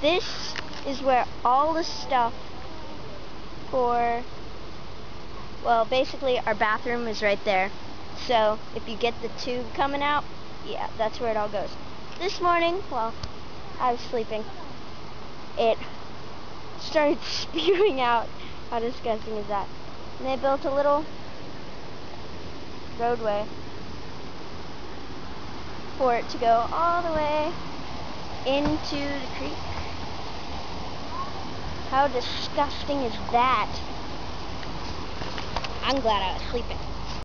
This is where all the stuff for, well, basically our bathroom is right there. So if you get the tube coming out, yeah, that's where it all goes. This morning, while I was sleeping, it started spewing out. How disgusting is that? And they built a little roadway for it to go all the way into the creek. How disgusting is that? I'm glad I was sleeping.